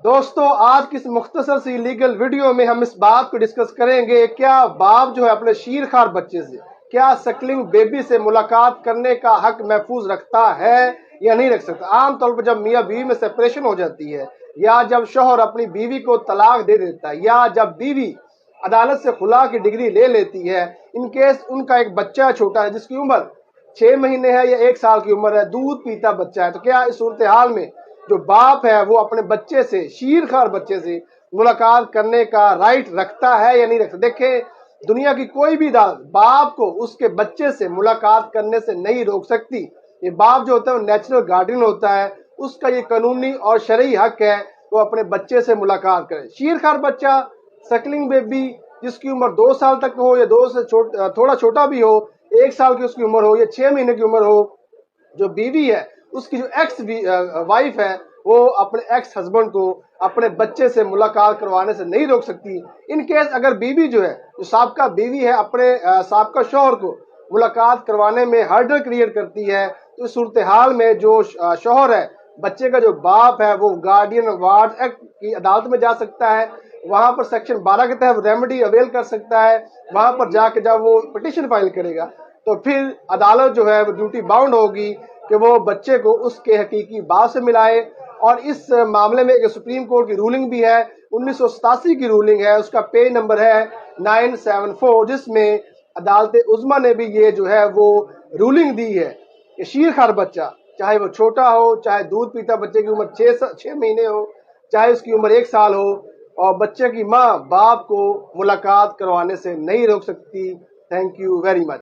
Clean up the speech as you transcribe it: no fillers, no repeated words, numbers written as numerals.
दोस्तों आज की इस मुख्तसर सी लीगल वीडियो में हम इस बात को डिस्कस करेंगे, क्या बाप जो है अपने शीरखार बच्चे से, क्या सकलिंग बेबी से मुलाकात करने का हक महफूज रखता है या नहीं रख सकता। आमतौर पर जब मियाँ बीवी में सेपरेशन हो जाती है, या जब शौहर अपनी बीवी को तलाक दे देता है, या जब बीवी अदालत से खुला की डिग्री ले लेती है, इन केस उनका एक बच्चा छोटा है जिसकी उम्र 6 महीने है या 1 साल की उम्र है, दूध पीता बच्चा है, तो क्या इस सूरत हाल में जो बाप है वो अपने बच्चे से, शीरखार बच्चे से मुलाकात करने का राइट रखता है या नहीं रखता। देखें, दुनिया की कोई भी अदालत बाप को उसके बच्चे से मुलाकात करने से नहीं रोक सकती। ये बाप जो होता है वो नेचुरल गार्डियन होता है, उसका ये कानूनी और शरई हक है वो अपने बच्चे से मुलाकात करे। शीरखार बच्चा, सकलिंग बेबी जिसकी उम्र 2 साल तक हो या 2 से थोड़ा छोटा भी हो, 1 साल की उसकी उम्र हो या 6 महीने की उम्र हो, जो बीवी है उसकी जो एक्स वाइफ है वो अपने एक्स हस्बैंड को अपने बच्चे से मुलाकात करवाने से नहीं रोक सकती। इन केस अगर बीवी जो है, जो साबका बीवी है, अपने साबका शौहर को मुलाकात करवाने में हर्डल क्रिएट करती है, तो इस सूरत हाल में जो शौहर है, बच्चे का जो बाप है, वो गार्डियन वार्ड एक्ट की अदालत में जा सकता है। वहां पर सेक्शन 12 के तहत रेमेडी अवेल कर सकता है। वहां पर जाके जब वो पिटिशन फाइल करेगा तो फिर अदालत जो है वो ड्यूटी बाउंड होगी कि वो बच्चे को उसके हकीकी बाप से मिलाए। और इस मामले में एक सुप्रीम कोर्ट की रूलिंग भी है, 1987 की रूलिंग है, उसका पेज नंबर है 974, जिसमें अदालत उज़्मा ने भी ये जो है वो रूलिंग दी है कि शीरखार बच्चा, चाहे वो छोटा हो, चाहे दूध पीता बच्चे की उम्र 6 महीने हो, चाहे उसकी उम्र 1 साल हो, और बच्चे की माँ बाप को मुलाकात करवाने से नहीं रोक सकती। Thank you very much.